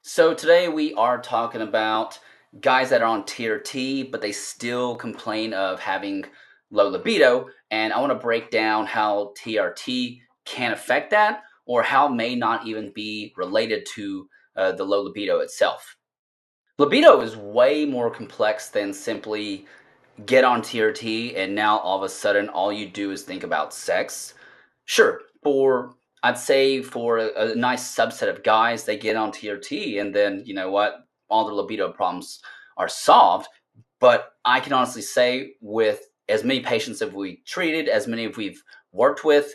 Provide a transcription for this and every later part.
So today we are talking about guys that are on TRT, but they still complain of having low libido. And I want to break down how TRT can affect that, or how it may not even be related to the low libido itself. Libido is way more complex than simply get on TRT and now all of a sudden all you do is think about sex. Sure, I'd say for a nice subset of guys, they get on TRT and then you know what, all their libido problems are solved. But I can honestly say, with as many patients as we treated, as many as we've worked with,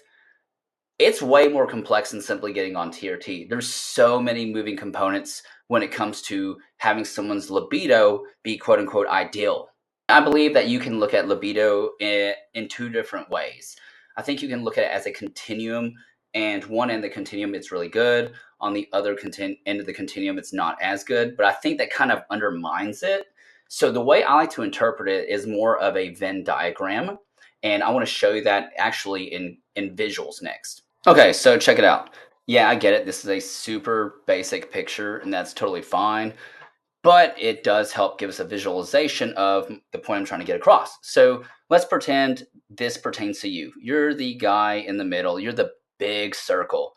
it's way more complex than simply getting on TRT. There's so many moving components when it comes to having someone's libido be quote unquote ideal. I believe that you can look at libido in two different ways. I think you can look at it as a continuum, and one end of the continuum it's really good. On the other end of the continuum, it's not as good. But I think that kind of undermines it. So the way I like to interpret it is more of a Venn diagram, and I want to show you that actually in visuals next. Okay, so check it out. Yeah, I get it. This is a super basic picture, and that's totally fine. But it does help give us a visualization of the point I'm trying to get across. So let's pretend this pertains to you. You're the guy in the middle, you're the big circle.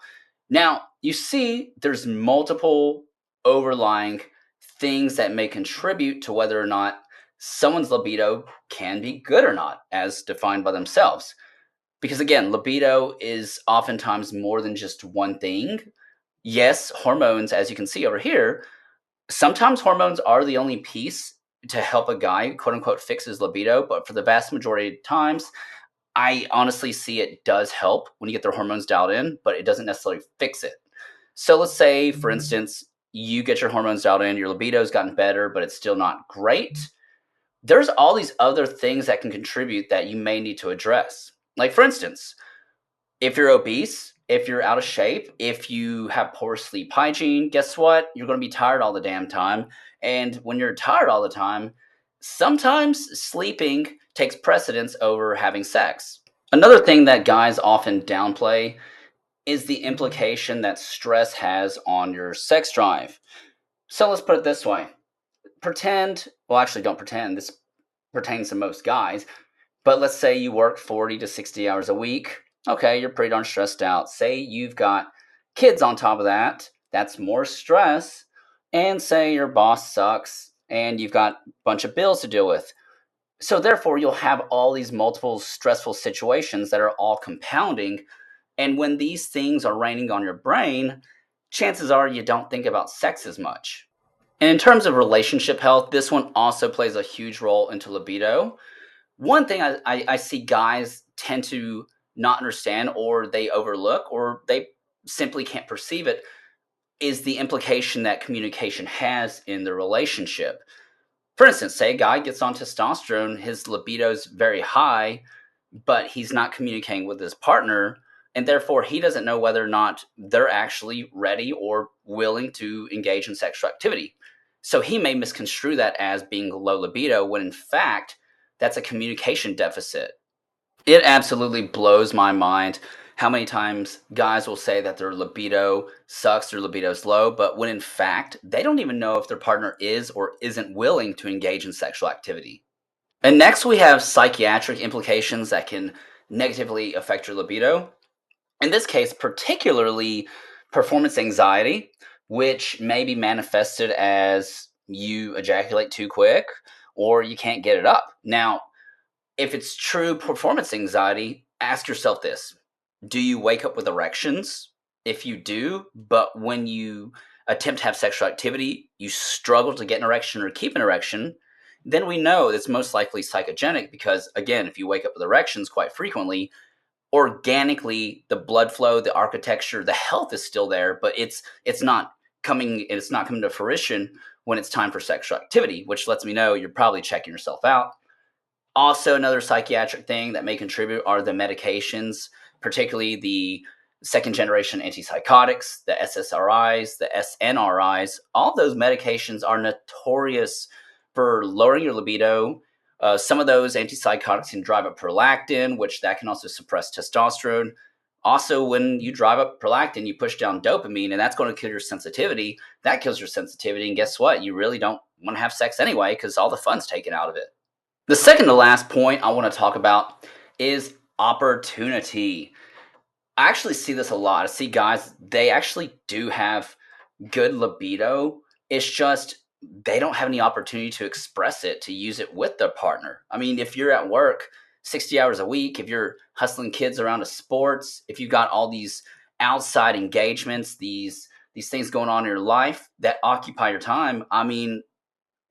Now, you see, there's multiple overlying things that may contribute to whether or not someone's libido can be good or not, as defined by themselves. Because again, libido is oftentimes more than just one thing. Yes, hormones, as you can see over here, sometimes hormones are the only piece to help a guy, quote unquote, fix his libido. But for the vast majority of times, I honestly see it does help when you get their hormones dialed in, but it doesn't necessarily fix it. So let's say, for instance, you get your hormones dialed in, your libido's gotten better, but it's still not great. There's all these other things that can contribute that you may need to address. Like, for instance, if you're obese, if you're out of shape, if you have poor sleep hygiene, guess what? You're going to be tired all the damn time. And when you're tired all the time, sometimes sleeping takes precedence over having sex. Another thing that guys often downplay is the implication that stress has on your sex drive. So let's put it this way. Well, actually, don't pretend, this pertains to most guys, but let's say you work 40 to 60 hours a week. Okay, you're pretty darn stressed out. Say you've got kids on top of that. That's more stress. And say your boss sucks and you've got a bunch of bills to deal with. So therefore, you'll have all these multiple stressful situations that are all compounding. And when these things are raining on your brain, chances are you don't think about sex as much. And in terms of relationship health, this one also plays a huge role into libido. One thing I see guys tend to not understand, or they overlook, or they simply can't perceive it, is the implication that communication has in the relationship. For instance, say a guy gets on testosterone, his libido's very high, but he's not communicating with his partner, and therefore he doesn't know whether or not they're actually ready or willing to engage in sexual activity. So he may misconstrue that as being low libido when in fact that's a communication deficit. It absolutely blows my mind how many times guys will say that their libido sucks, their libido's low, but when in fact they don't even know if their partner is or isn't willing to engage in sexual activity. And next, we have psychiatric implications that can negatively affect your libido. In this case, particularly performance anxiety, which may be manifested as you ejaculate too quick or you can't get it up. Now, if it's true performance anxiety, ask yourself this: do you wake up with erections? If you do, but when you attempt to have sexual activity, you struggle to get an erection or keep an erection, then we know it's most likely psychogenic because, again, if you wake up with erections quite frequently, organically the blood flow, the architecture, the health is still there, but it's not coming to fruition when it's time for sexual activity, which lets me know you're probably checking yourself out. Also, another psychiatric thing that may contribute are the medications, particularly the second generation antipsychotics, the SSRIs, the SNRIs. All those medications are notorious for lowering your libido. Some of those antipsychotics can drive up prolactin, which that can also suppress testosterone. Also, when you drive up prolactin, you push down dopamine, and that's going to kill your sensitivity. That kills your sensitivity, and guess what? You really don't want to have sex anyway because all the fun's taken out of it. The second to last point I want to talk about is opportunity. I actually see this a lot. I see guys, they actually do have good libido. It's just they don't have any opportunity to express it, to use it with their partner. I mean, if you're at work 60 hours a week, if you're hustling kids around to sports, if you've got all these outside engagements, these things going on in your life that occupy your time, I mean,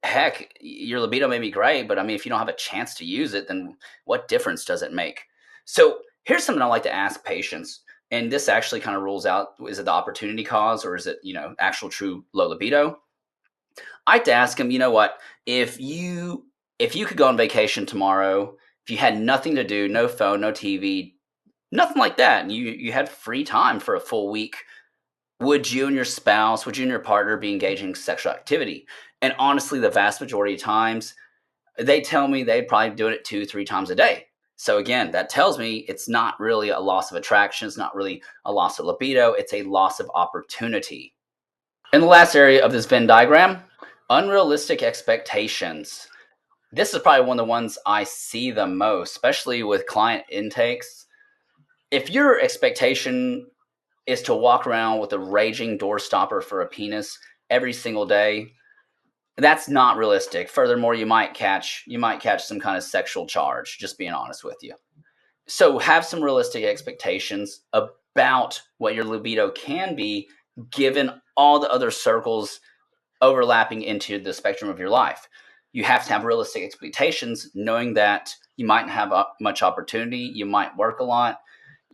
heck, your libido may be great, but I mean, if you don't have a chance to use it, then what difference does it make? So here's something I like to ask patients, and this actually kind of rules out: is it the opportunity cause, or is it actual true low libido? I like to ask them, you know what? If you could go on vacation tomorrow, if you had nothing to do, no phone, no TV, nothing like that, and you had free time for a full week, would you and your spouse, would you and your partner be engaging in sexual activity? And honestly, the vast majority of times, they tell me they'd probably do it 2, 3 times a day. So again, that tells me it's not really a loss of attraction. It's not really a loss of libido. It's a loss of opportunity. And the last area of this Venn diagram, unrealistic expectations. This is probably one of the ones I see the most, especially with client intakes. If your expectation is to walk around with a raging door stopper for a penis every single day, that's not realistic. Furthermore, you might catch some kind of sexual charge, just being honest with you. So have some realistic expectations about what your libido can be, given all the other circles overlapping into the spectrum of your life. You have to have realistic expectations, knowing that you might have much opportunity, you might work a lot,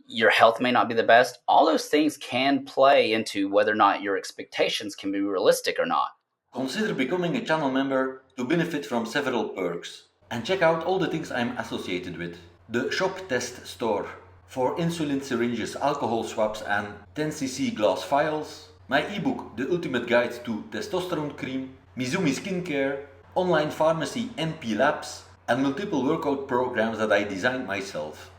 your health may not be the best. All those things can play into whether or not your expectations can be realistic or not. Consider becoming a channel member to benefit from several perks. And check out all the things I'm associated with. The Shop Test Store for insulin syringes, alcohol swabs and 10cc glass vials. My ebook, The Ultimate Guide to Testosterone Cream. Mizumi Skincare. Online pharmacy NP Labs. And multiple workout programs that I designed myself.